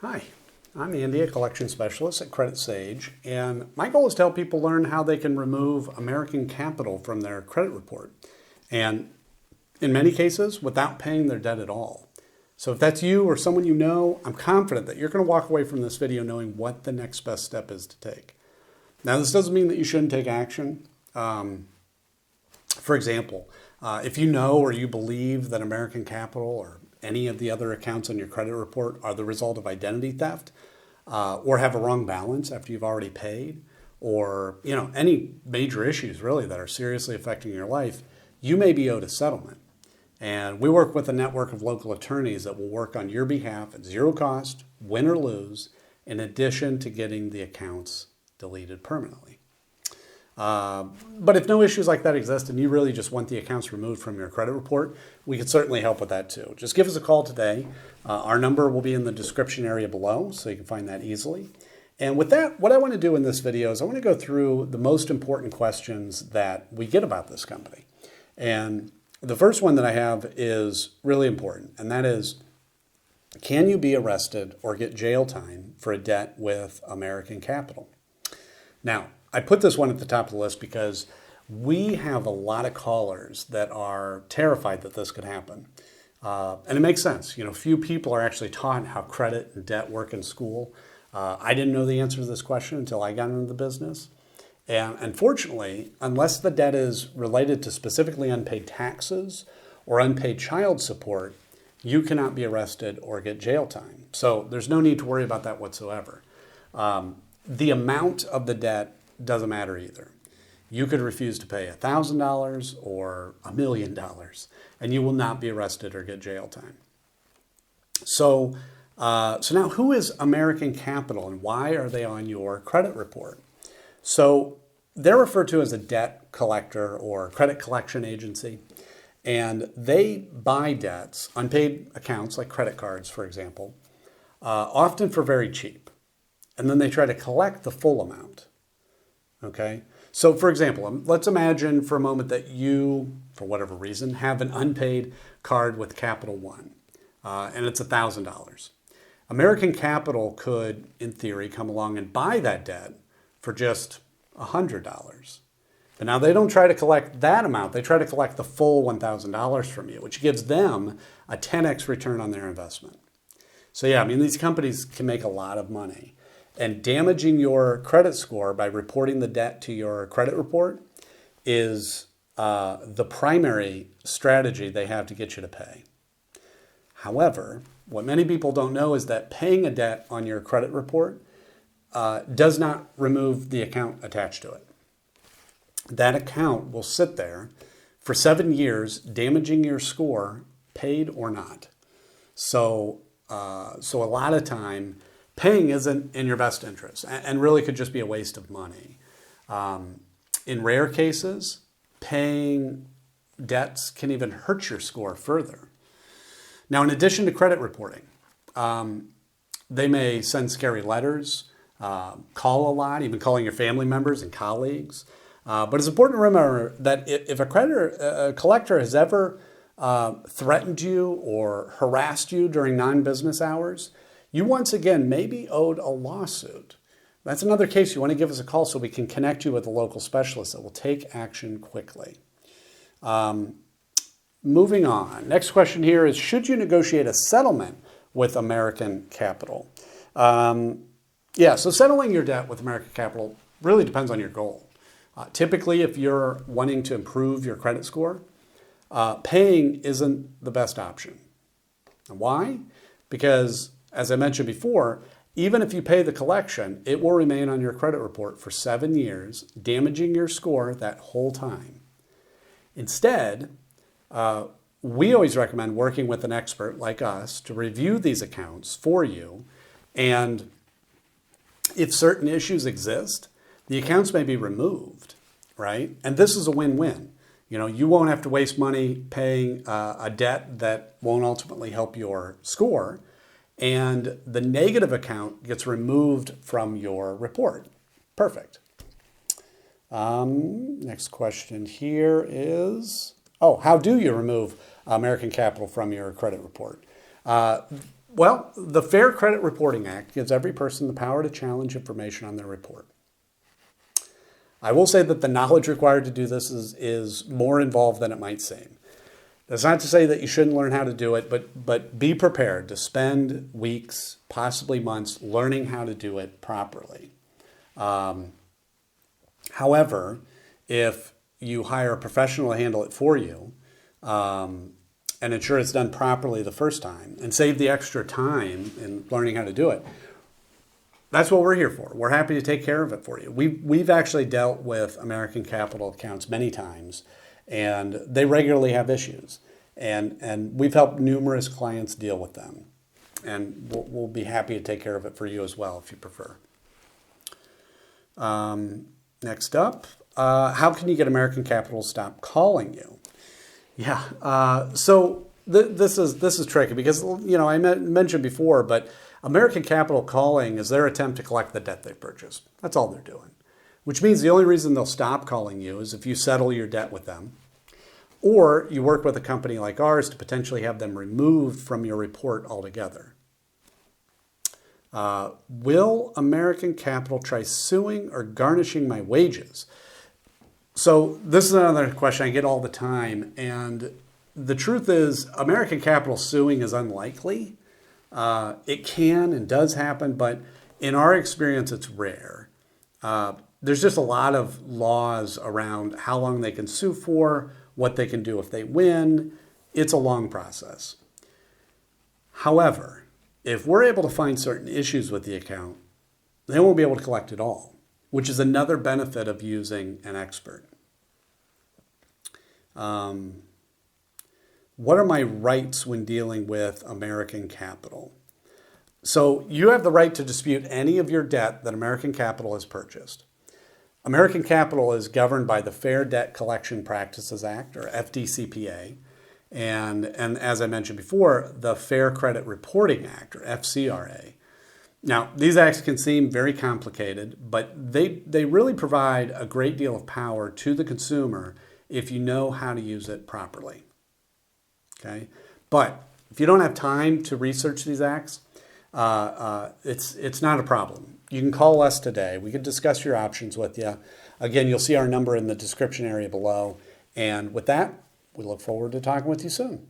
Hi, I'm Andy, a collection specialist at Credit Sage, and my goal is to help people learn how they can remove American Capital from their credit report, and in many cases, without paying their debt at all. So if that's you or someone you know, I'm confident that you're going to walk away from this video knowing what the next best step is to take. Now, this doesn't mean that you shouldn't take action. For example, if you know or you believe that American Capital or any of the other accounts on your credit report are the result of identity theft, or have a wrong balance after you've already paid, or any major issues really that are seriously affecting your life, you may be owed a settlement. And we work with a network of local attorneys that will work on your behalf at zero cost, win or lose, in addition to getting the accounts deleted permanently. But if no issues like that exist and you really just want the accounts removed from your credit report, we can certainly help with that too. Just give us a call today. Our number will be in the description area below, so you can find that easily. And with that, what I want to do in this video is I want to go through the most important questions that we get about this company. And the first one that I have is really important, and that is, can you be arrested or get jail time for a debt with American Capital? Now, I put this one at the top of the list because we have a lot of callers that are terrified that this could happen. And it makes sense. Few people are actually taught how credit and debt work in school. I didn't know the answer to this question until I got into the business. And unfortunately, unless the debt is related to specifically unpaid taxes or unpaid child support, you cannot be arrested or get jail time. So there's no need to worry about that whatsoever. The amount of the debt doesn't matter either. You could refuse to pay $1,000 or $1 million, and you will not be arrested or get jail time. So now, who is American Capital and why are they on your credit report? So they're referred to as a debt collector or credit collection agency, and they buy debts, unpaid accounts like credit cards, for example, often for very cheap. And then they try to collect the full amount. Okay? So for example, let's imagine for a moment that you, for whatever reason, have an unpaid card with Capital One, and it's $1,000. American Capital could, in theory, come along and buy that debt for just $100. But now they don't try to collect that amount. They try to collect the full $1,000 from you, which gives them a 10x return on their investment. So yeah, these companies can make a lot of money. And damaging your credit score by reporting the debt to your credit report is the primary strategy they have to get you to pay. However, what many people don't know is that paying a debt on your credit report does not remove the account attached to it. That account will sit there for 7 years, damaging your score, paid or not. So a lot of time, paying isn't in your best interest and really could just be a waste of money. In rare cases, paying debts can even hurt your score further. Now, in addition to credit reporting, they may send scary letters, call a lot, even calling your family members and colleagues. But it's important to remember that if a collector has ever threatened you or harassed you during non-business hours, you once again may be owed a lawsuit. That's another case. You want to give us a call so we can connect you with a local specialist that will take action quickly. Moving on. Next question here is, should you negotiate a settlement with American Capital? So settling your debt with American Capital really depends on your goal. Typically, if you're wanting to improve your credit score, paying isn't the best option. And why? Because, as I mentioned before, even if you pay the collection, it will remain on your credit report for 7 years, damaging your score that whole time. Instead, we always recommend working with an expert like us to review these accounts for you. And if certain issues exist, the accounts may be removed, right? And this is a win-win. You won't have to waste money paying a debt that won't ultimately help your score, and the negative account gets removed from your report. Perfect. Next question here is, how do you remove American Capital from your credit report? Well, the Fair Credit Reporting Act gives every person the power to challenge information on their report. I will say that the knowledge required to do this is more involved than it might seem. That's not to say that you shouldn't learn how to do it, but be prepared to spend weeks, possibly months, learning how to do it properly. However, if you hire a professional to handle it for you and ensure it's done properly the first time and save the extra time in learning how to do it, that's what we're here for. We're happy to take care of it for you. We've actually dealt with American Capital accounts many times, and they regularly have issues. And we've helped numerous clients deal with them. And we'll be happy to take care of it for you as well if you prefer. Next up, how can you get American Capital to stop calling you? Yeah, so this is tricky because, I mentioned before, but American Capital calling is their attempt to collect the debt they purchased. That's all they're doing, which means the only reason they'll stop calling you is if you settle your debt with them, or you work with a company like ours to potentially have them removed from your report altogether. Will American Capital try suing or garnishing my wages? So this is another question I get all the time, and the truth is American Capital suing is unlikely. It can and does happen, but in our experience, it's rare. There's just a lot of laws around how long they can sue for, what they can do if they win. It's a long process. However, if we're able to find certain issues with the account, they won't be able to collect it all, which is another benefit of using an expert. What are my rights when dealing with American Capital? So you have the right to dispute any of your debt that American Capital has purchased. American Capital is governed by the Fair Debt Collection Practices Act, or FDCPA, and as I mentioned before, the Fair Credit Reporting Act, or FCRA. Now, these acts can seem very complicated, but they really provide a great deal of power to the consumer if you know how to use it properly. Okay, but if you don't have time to research these acts, it's not a problem. You can call us today. We can discuss your options with you. Again, you'll see our number in the description area below. And with that, we look forward to talking with you soon.